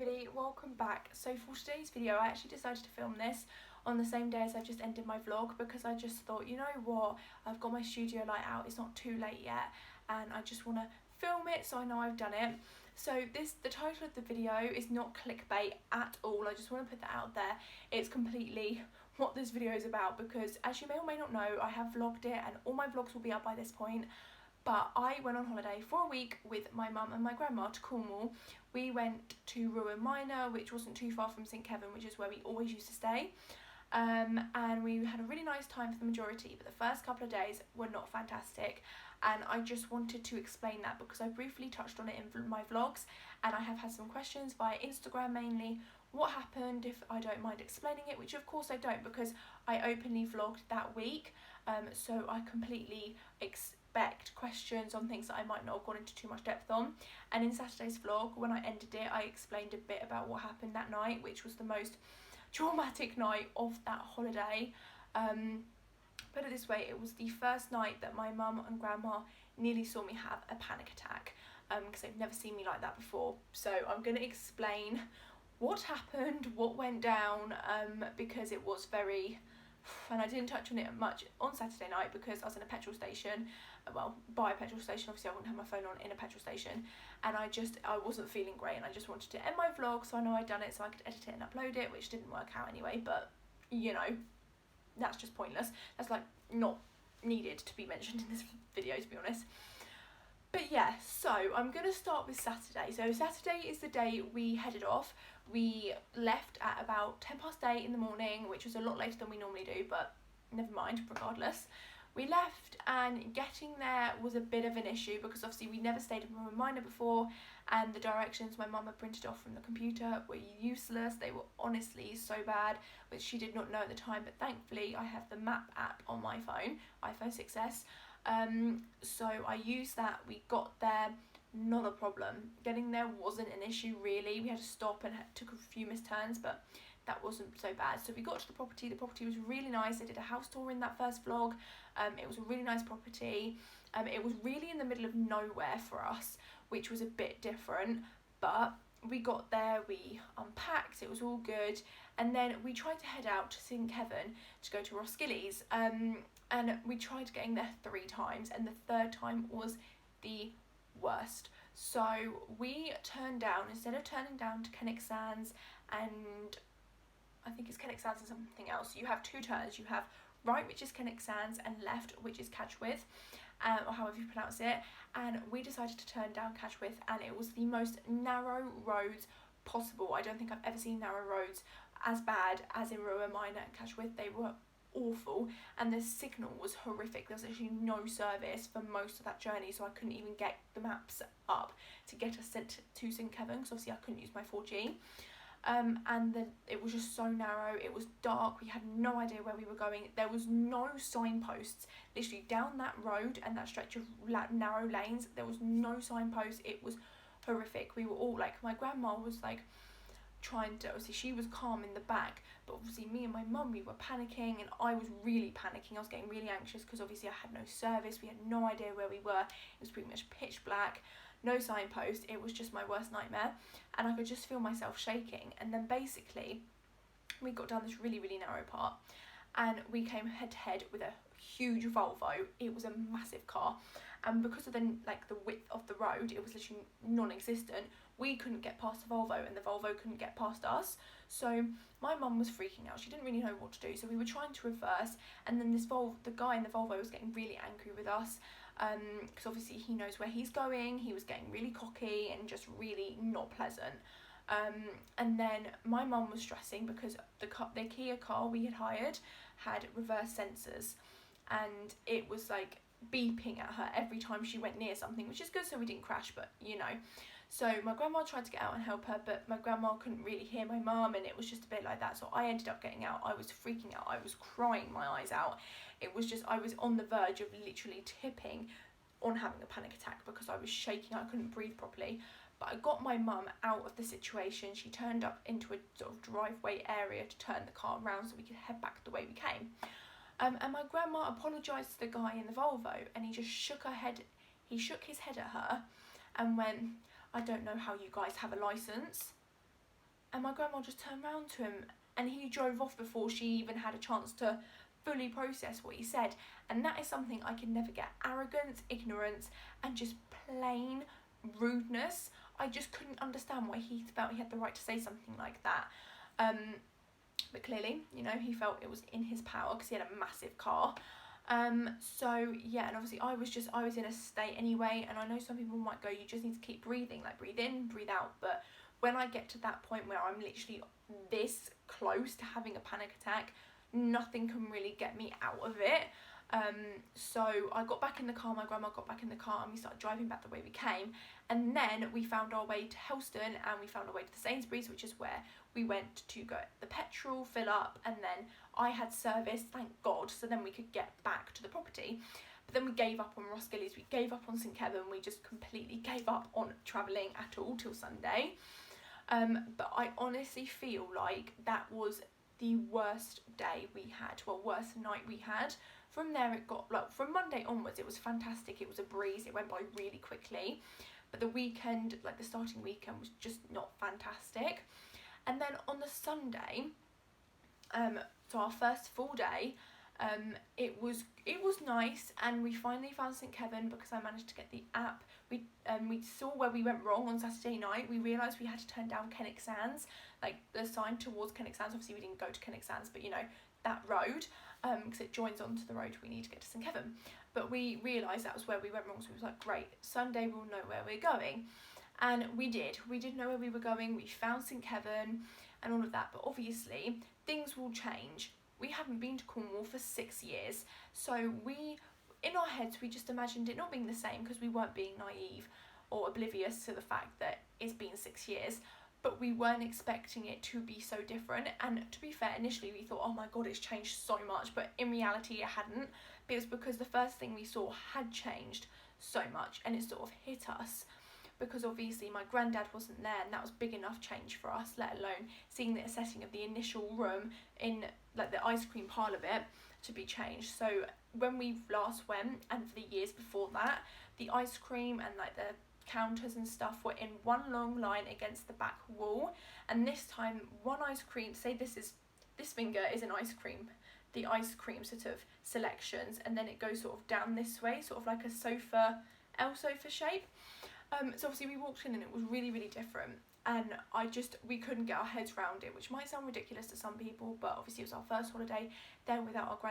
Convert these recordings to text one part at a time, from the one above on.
everybody, welcome back. So for today's video I actually decided to film this on the same day as I've just ended my vlog because I just thought, you know what, I've got my studio light out, it's not too late yet and I just want to film it so I know I've done it. So the title of the video is not clickbait at all, I just want to put that out there. It's completely what this video is about because, as you may or may not know, I have vlogged it and all my vlogs will be up by this point. But I went on holiday for a week with my mum and my grandma to Cornwall. We went to Ruan Minor, which wasn't too far from St Kevin, which is where we always used to stay. And we had a really nice time for the majority, but the first couple of days were not fantastic. And I just wanted to explain that because I briefly touched on it in my vlogs, and I have had some questions via Instagram mainly. What happened, if I don't mind explaining it, which of course I don't because I openly vlogged that week. So I completely expect questions on things that I might not have gone into too much depth on. And in Saturday's vlog, when I ended it, I explained a bit about what happened that night, which was the most traumatic night of that holiday. Put it this way, it was the first night that my mum and grandma nearly saw me have a panic attack because they've never seen me like that before. So I'm going to explain what happened, what went down, because it was very, and I didn't touch on it much on Saturday night because I was in a petrol station, well, by a petrol station, obviously I wouldn't have my phone on in a petrol station, and I wasn't feeling great and I just wanted to end my vlog so I know I'd done it so I could edit it and upload it, which didn't work out anyway, but you know, that's just pointless. That's like not needed to be mentioned in this video, to be honest. But yeah, so I'm going to start with Saturday. So Saturday is the day we headed off. We left at about 8:10 in the morning, which was a lot later than we normally do, but never mind, regardless. We left and getting there was a bit of an issue because obviously we never stayed in Ruan Minor before and the directions my mum had printed off from the computer were useless. They were honestly so bad, which she did not know at the time, but thankfully I have the map app on my phone, iPhone 6s. So I used that, we got there, not a problem. Getting there wasn't an issue really. We had to stop and took a few missed turns, but that wasn't so bad. So we got to the property was really nice. I did a house tour in that first vlog. It was a really nice property. It was really in the middle of nowhere for us, which was a bit different, but we got there, we unpacked, it was all good, and then we tried to head out to St Kevin to go to Roskilly's, and we tried getting there 3 times, and the third time was the worst. So we turned down, instead of turning down to Kenwick Sands, and I think it's Kenwick Sands and something else, you have 2 turns. You have right, which is Kenwick Sands, and left, which is Catchwith, or however you pronounce it, and we decided to turn down Catchwith, and it was the most narrow roads possible. I don't think I've ever seen narrow roads as bad as in Ruan Minor and Catchwith. They were awful, and the signal was horrific. There was actually no service for most of that journey, so I couldn't even get the maps up to get us sent to St Kevin because obviously I couldn't use my 4G. And then it was just so narrow, it was dark, we had no idea where we were going, there was no signposts, literally down that road and that stretch of narrow lanes, there was no signposts. It was horrific. We were all like, my grandma was like trying to, obviously she was calm in the back, but obviously me and my mum, we were panicking, and I was really panicking. I was getting really anxious because obviously I had no service, we had no idea where we were, it was pretty much pitch black, no signpost. It was just my worst nightmare, and I could just feel myself shaking. And then basically we got down this really narrow part and we came head to head with a huge Volvo. It was a massive car, and because of the width of the road, it was literally non-existent. We couldn't get past the Volvo and the Volvo couldn't get past us. So my mum was freaking out, she didn't really know what to do, so we were trying to reverse, and then the guy in the Volvo was getting really angry with us because obviously he knows where he's going. He was getting really cocky and just really not pleasant. And then my mum was stressing because the Kia car we had hired had reverse sensors, and it was like beeping at her every time she went near something, which is good so we didn't crash, but you know. So my grandma tried to get out and help her, but my grandma couldn't really hear my mum, and it was just a bit like that. So I ended up getting out. I was freaking out, I was crying my eyes out. It was just, I was on the verge of literally tipping on having a panic attack because I was shaking, I couldn't breathe properly. But I got my mum out of the situation. She turned up into a sort of driveway area to turn the car around so we could head back the way we came. And my grandma apologised to the guy in the Volvo, and he just shook his head at her and went, "I don't know how you guys have a licence." and my grandma just turned round to him and he drove off before she even had a chance to fully process what he said. And that is something I can never get. Arrogance, ignorance, and just plain rudeness. I just couldn't understand why he felt he had the right to say something like that. But clearly, you know, he felt it was in his power because he had a massive car. So yeah, and obviously I was in a state anyway, and I know some people might go, you just need to keep breathing, like breathe in, breathe out. But when I get to that point where I'm literally this close to having a panic attack, nothing can really get me out of it. So I got back in the car, my grandma got back in the car, and we started driving back the way we came. And then we found our way to Helston, and we found our way to the Sainsbury's, which is where we went to go the petrol, fill up, and then I had service, thank God, so then we could get back to the property. But then we gave up on Roskilly's, we gave up on St Kevin, we just completely gave up on travelling at all till Sunday. But I honestly feel like that was the worst day we had, well, worst night we had. From there it got, like, from Monday onwards it was fantastic, it was a breeze, it went by really quickly. But the weekend, like the starting weekend, was just not fantastic. And then on the Sunday, so our first full day, it was nice, and we finally found St Kevin because I managed to get the app. We saw where we went wrong on Saturday night. We realised we had to turn down Kenwick Sands, like the sign towards Kenwick Sands. Obviously we didn't go to Kenwick Sands, but you know, that road, because it joins onto the road we need to get to St Kevin. But we realised that was where we went wrong, so we was like, great, Sunday we'll know where we're going. And we did know where we were going. We found St Kevin and all of that, but obviously things will change. We haven't been to Cornwall for 6 years, so we, in our heads, we just imagined it not being the same because we weren't being naive or oblivious to the fact that it's been 6 years, but we weren't expecting it to be so different. And to be fair, initially we thought, oh my god, it's changed so much, but in reality it hadn't. But it was because the first thing we saw had changed so much, and it sort of hit us. Because obviously my granddad wasn't there, and that was big enough change for us, let alone seeing the setting of the initial room in like the ice cream parlour bit to be changed. So when we last went, and for the years before that, the ice cream and like the counters and stuff were in one long line against the back wall, and this time one ice cream, say this finger is an ice cream, the ice cream sort of selections, and then it goes sort of down this way, sort of like a sofa, L sofa shape. So obviously we walked in and it was really, really different, and we couldn't get our heads around it, which might sound ridiculous to some people, but obviously it was our first holiday there without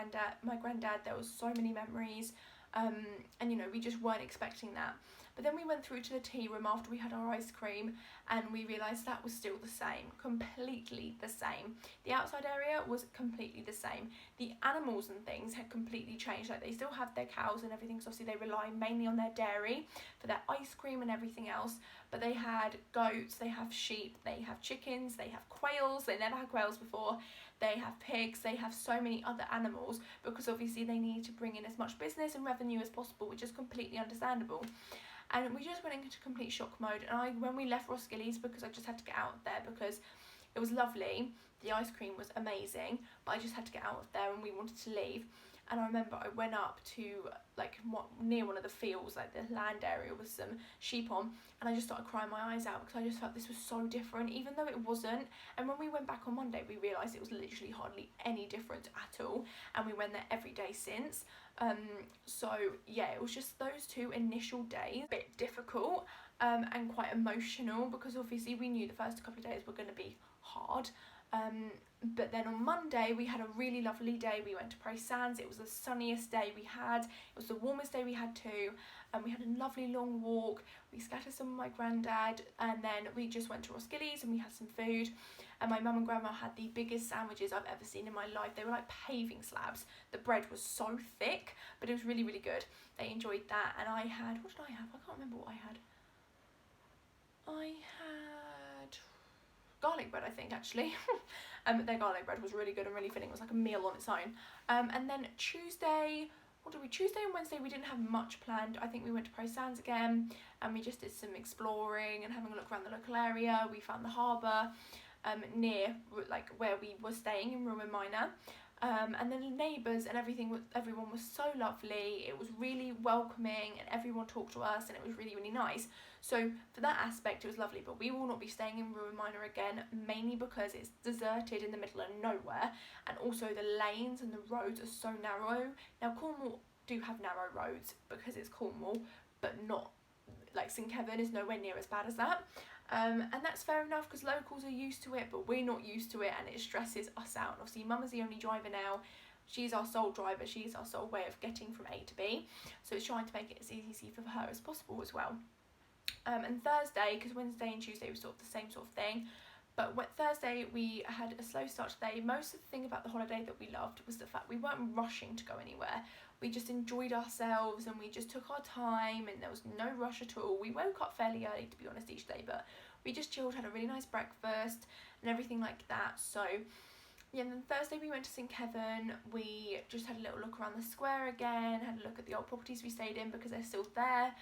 my granddad. There was so many memories, and you know, we just weren't expecting that. But then we went through to the tea room after we had our ice cream, and we realised that was still the same, completely the same. The outside area was completely the same. The animals and things had completely changed. Like, they still have their cows and everything, so obviously they rely mainly on their dairy for their ice cream and everything else. But they had goats, they have sheep, they have chickens, they have quails. They never had quails before. They have pigs, they have so many other animals, because obviously they need to bring in as much business and revenue as possible, which is completely understandable. And we just went into complete shock mode. And when we left Roskilly's, because I just had to get out of there because it was lovely, the ice cream was amazing, but I just had to get out of there and we wanted to leave. And I remember I went up to like near one of the fields, like the land area with some sheep on, and I just started crying my eyes out because I just felt this was so different, even though it wasn't. And when we went back on Monday, we realised it was literally hardly any different at all, and we went there every day since. So yeah, it was just those 2 initial days, a bit difficult and quite emotional, because obviously we knew the first couple of days were going to be hard. But then on Monday we had a really lovely day. We went to Prey Sands. It was the sunniest day we had. It was the warmest day we had too. And we had a lovely long walk. We scattered some with my granddad, and then we just went to Roskilly's and we had some food. And my mum and grandma had the biggest sandwiches I've ever seen in my life. They were like paving slabs. The bread was so thick, but it was really, really good. They enjoyed that. And I had, what did I have? I can't remember what I had. I had garlic bread, I think, actually. Their garlic bread was really good and really filling. It was like a meal on its own. And then Tuesday and Wednesday we didn't have much planned. I think we went to Prey Sands again, and we just did some exploring and having a look around the local area. We found the harbour near like where we were staying in Ruin Minor. And then the neighbours and everyone was so lovely. It was really welcoming and everyone talked to us and it was really, really nice. So for that aspect it was lovely, but we will not be staying in Ruin Minor again, mainly because it's deserted in the middle of nowhere, and also the lanes and the roads are so narrow. Now Cornwall do have narrow roads because it's Cornwall, but not like St Kevin is nowhere near as bad as that. And that's fair enough because locals are used to it, but we're not used to it and it stresses us out. And obviously Mum is the only driver now. She's our sole driver. She's our sole way of getting from A to B. So it's trying to make it as easy for her as possible as well. And Thursday, because Wednesday and Tuesday was sort of the same sort of thing, but Thursday we had a slow start today. Most of the thing about the holiday that we loved was the fact we weren't rushing to go anywhere. We just enjoyed ourselves and we just took our time and there was no rush at all. We woke up fairly early, to be honest, each day, but we just chilled, had a really nice breakfast and everything like that. So yeah, and then Thursday we went to St Kevin. We just had a little look around the square again, had a look at the old properties we stayed in because they're still there.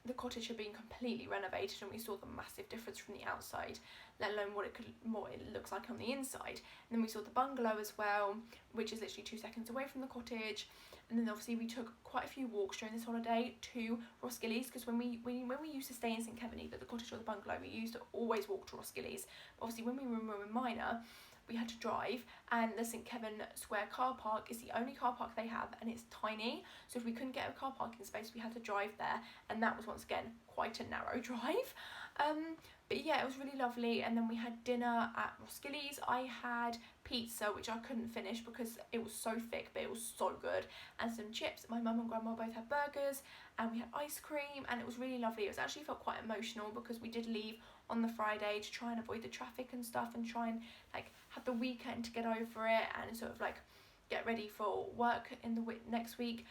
The cottage had been completely renovated and we saw the massive difference from the outside, let alone what it looks like on the inside. And then we saw the bungalow as well, which is literally 2 seconds away from the cottage. And then obviously we took quite a few walks during this holiday to Roskilly's, because when we used to stay in St Kevin, either the cottage or the bungalow, we used to always walk to Roskilly's. Obviously when we were in Ruin Minor, we had to drive, and the St Kevin Square car park is the only car park they have and it's tiny, so if we couldn't get a car parking space we had to drive there, and that was once again quite a narrow drive. But yeah, it was really lovely. And then we had dinner at Roskilly's. I had pizza, which I couldn't finish because it was so thick, but it was so good, and some chips. My mum and grandma both had burgers, and we had ice cream, and it was really lovely. It was actually felt quite emotional because we did leave on the Friday to try and avoid the traffic and stuff, and try and like have the weekend to get over it and sort of like get ready for work in the next week.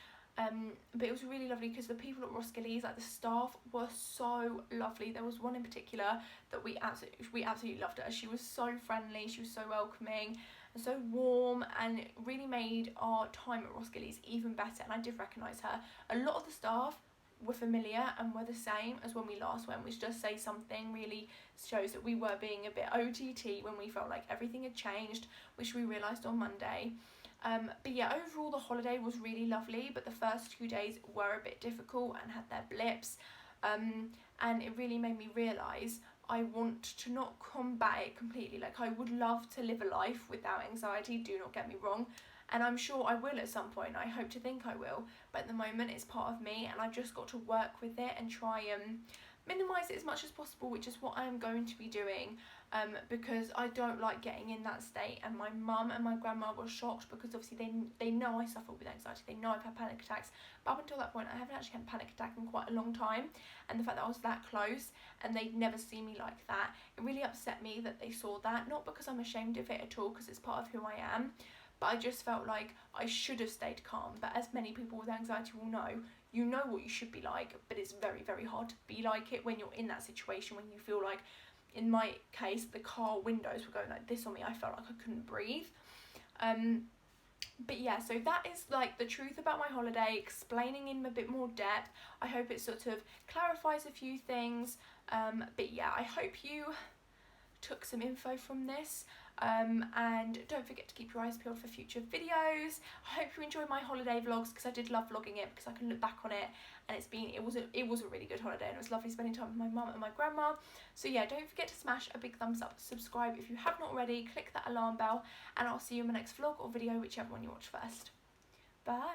But it was really lovely because the people at Roskilly's, like the staff, were so lovely. There was one in particular that we absolutely loved her. She was so friendly, she was so welcoming and so warm, and it really made our time at Roskilly's even better, and I did recognise her. A lot of the staff were familiar and were the same as when we last went, which does say something, really shows that we were being a bit OTT when we felt like everything had changed, which we realised on Monday. But yeah, overall the holiday was really lovely, but the first 2 days were a bit difficult and had their blips, and it really made me realise I want to not combat it completely. Like, I would love to live a life without anxiety, do not get me wrong, and I'm sure I will at some point. I hope to think I will, but at the moment it's part of me and I've just got to work with it and try and minimise it as much as possible, which is what I am going to be doing, because I don't like getting in that state. And my mum and my grandma were shocked because obviously they know I suffer with anxiety, they know I've had panic attacks, but up until that point I haven't actually had a panic attack in quite a long time, and the fact that I was that close and they'd never seen me like that, it really upset me that they saw that. Not because I'm ashamed of it at all, because it's part of who I am, but I just felt like I should have stayed calm. But as many people with anxiety will know, you know what you should be like, but it's very, very hard to be like it when you're in that situation, when you feel like, in my case, the car windows were going like this on me. I felt like I couldn't breathe. But yeah, so that is like the truth about my holiday, explaining in a bit more depth. I hope it sort of clarifies a few things. But yeah, I hope you took some info from this, and don't forget to keep your eyes peeled for future videos. I hope you enjoyed my holiday vlogs, because I did love vlogging it, because I can look back on it and it was a really good holiday, and it was lovely spending time with my mum and my grandma. So yeah, don't forget to smash a big thumbs up, subscribe if you have not already, click that alarm bell, and I'll see you in my next vlog or video, whichever one you watch first. Bye.